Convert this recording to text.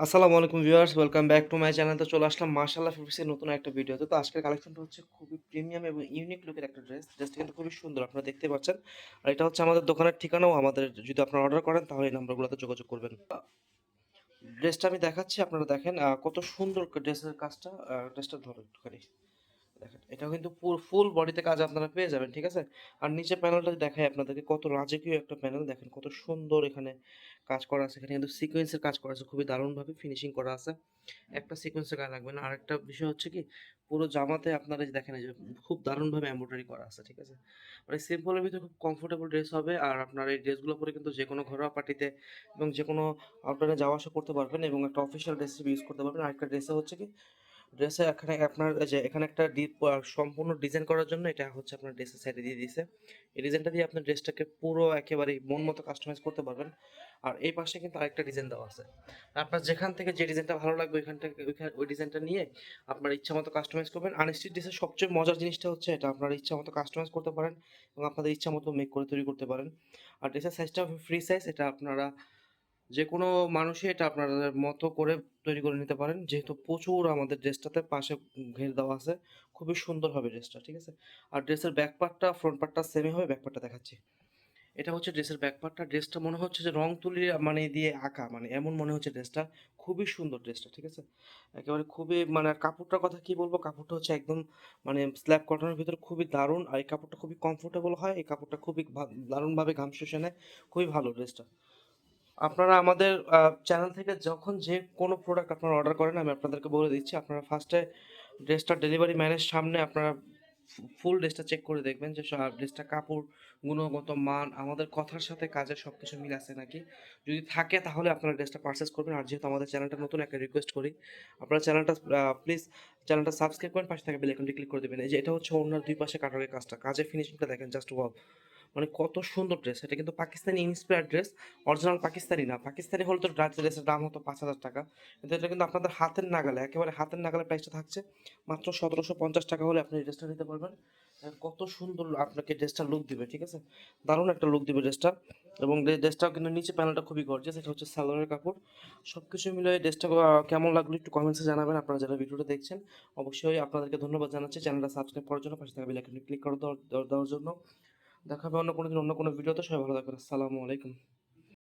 আসসালামু আলাইকুম viewers, welcome back to my channel. তো চলে আসলাম মাশাআল্লাহ ফেব্রিক্সের নতুন একটা ভিডিওতে। তো আজকের কালেকশনটা হচ্ছে খুবই প্রিমিয়াম এবং ইউনিক লুকের একটা ড্রেস। ড্রেসটা কিন্তু খুবই সুন্দর, আপনারা দেখতে পাচ্ছেন। আর এটা হচ্ছে আমাদের দোকানের ঠিকানাও, আমাদের যদি আপনারা অর্ডার করেন তাহলে এই নাম্বারগুলোতে যোগাযোগ করবেন। ড্রেসটা আমি দেখাচ্ছি, আপনারা দেখেন কত সুন্দর ড্রেসের কাজটা। ড্রেসটা ধরো একটুখানি দেখেন, এটাও কিন্তু ফুল বডিতে কাজ আপনারা পেয়ে যাবেন, ঠিক আছে? আর নিচে প্যানেলটা দেখাই আপনাদেরকে, কত রাজকীয় একটা প্যানেল, দেখেন কত সুন্দর এখানে কাজ করা আছে। এখানে কিন্তু সিকোয়েন্সের কাজ করা আছে, খুবই দারুণভাবে ফিনিশিং করা আছে। একটা সিকোয়েন্সের গায়ে লাগবে না। আরেকটা বিষয় হচ্ছে কি, পুরো জামাতে আপনারা যে দেখেন এই যে খুব দারুণভাবে এমব্রয়ডারি করা আছে, ঠিক আছে? মানে সিম্পলের ভিতরে খুব কমফোর্টেবল ড্রেস হবে। আর আপনার এই ড্রেসগুলো পরে কিন্তু যে কোনো ঘরোয়া পার্টিতে এবং যে কোনো আউটডোরে যাওয়া আসা করতে পারবেন এবং একটা অফিসিয়াল ড্রেস হিসেবে ইউজ করতে পারবেন। আরেকটা ড্রেসে হচ্ছে কি, ড্রেসে এখানে আপনার এই যে এখানে একটা সম্পূর্ণ ডিজাইন করার জন্য এটা হচ্ছে আপনার ড্রেসের সাইডে দিয়ে দিয়েছে। এই ডিজাইনটা দিয়ে আপনার ড্রেসটাকে পুরো একেবারে মন মতো কাস্টমাইজ করতে পারবেন। আর এই পাশে কিন্তু আরেকটা ডিজাইন দেওয়া আছে। আপনার যেখান থেকে যে ডিজাইনটা ভালো লাগবে ওইখান থেকে ওই ডিজাইনটা নিয়ে আপনার ইচ্ছা মতো কাস্টমাইজ করবেন। আনস্টিচ ড্রেসের সবচেয়ে মজার জিনিসটা হচ্ছে এটা, আপনার ইচ্ছা মতো কাস্টমাইজ করতে পারেন এবং আপনাদের ইচ্ছা মতো মেক করে তৈরি করতে পারেন। আর ড্রেসের সাইজটা ফ্রি সাইজ, এটা আপনারা যেকোনো মানুষই এটা আপনাদের মতো করে তৈরি করে নিতে পারেন। যেহেতু প্রচুর আমাদের ড্রেসটাতে পাশে ঘের দেওয়া আছে, খুবই সুন্দর হবে ড্রেসটা, ঠিক আছে? আর ড্রেসের ব্যাক পার্টটা ফ্রন্ট পার্টটা সেমই হবে, ব্যাক পার্টটা দেখাচ্ছি। এটা হচ্ছে ড্রেসের ব্যাক পার্টটা। ড্রেসটা মনে হচ্ছে যে রং তুলি মানে দিয়ে আঁকা, মানে এমন মনে হচ্ছে ড্রেসটা। খুবই সুন্দর ড্রেসটা, ঠিক আছে? একেবারে খুবই মানে, আর কাপড়টার কথা কি বলবো, কাপড়টা হচ্ছে একদম মানে স্ল্যাব কটনের ভিতরে খুবই দারুণ। আর এই কাপড়টা খুবই কমফোর্টেবল হয়, এই কাপড়টা খুবই দারুণভাবে ঘাম শুষে নেয়, খুবই ভালো ড্রেসটা। আপনারা আমাদের চ্যানেল থেকে যখন যে কোনো প্রোডাক্ট আপনারা অর্ডার করেন, আমি আপনাদেরকে বলে দিচ্ছি, আপনারা ফার্স্টে ড্রেসটা ডেলিভারি ম্যানের সামনে আপনারা ফুল ড্রেসটা চেক করে দেখবেন যে ড্রেসটা কাপড়, গুণগত মান, আমাদের কথার সাথে কাজের সব কিছু মিল আছে নাকি। যদি থাকে তাহলে আপনারা ড্রেসটা পারচেস করবেন। আর যেহেতু আমাদের চ্যানেলটা নতুন, একটা রিকোয়েস্ট করি, আপনারা চ্যানেলটা প্লিজ চ্যানেলটা সাবস্ক্রাইব করেন, পাশে থাকা বেল আইকনটি ক্লিক করে দেবেন। এই যে এটা হচ্ছে ওনার দুই পাশে কাটারের কাজটা, কাজের ফিনিশিংটা দেখেন, জাস্ট ওয়াও! মানে কত সুন্দর ড্রেস। এটা কিন্তু Pakistani inspired dress, original Pakistani না। পাকিস্তানি হলে তো ড্রেসের দাম হতো ৫,০০০ টাকা, কিন্তু এটা কিন্তু আপনাদের হাতের নাগালে, একেবারে হাতের নাগালে প্রাইসটা থাকছে মাত্র ১৭৫০ টাকা হলে আপনি এই ড্রেসটা নিতে পারবেন। কত সুন্দর আপনাকে ড্রেসটা লুক দিবে, ঠিক আছে? দারুণ একটা লুক দিবে ড্রেসটা। এবং ড্রেসটাও কিন্তু নিচে প্যানেলটা খুবই গর্জিয়াস, এটা হচ্ছে সালোয়ারের কাপড়। সব কিছু মিলিয়ে ড্রেসটা কেমন লাগলো একটু কমেন্টসে জানাবেন। আপনারা যারা ভিডিওটা দেখছেন অবশ্যই আপনাদেরকে ধন্যবাদ জানাচ্ছি চ্যানেলটা সাবস্ক্রাইব করার জন্য, পাশে থাকা বেল আইকনটি ক্লিক করে দেওয়ার জন্য। দেখা হবে অন্য কোনো দিন অন্য কোনো ভিডিওতে। সবাই ভালো থাকবেন। আসসালামু আলাইকুম।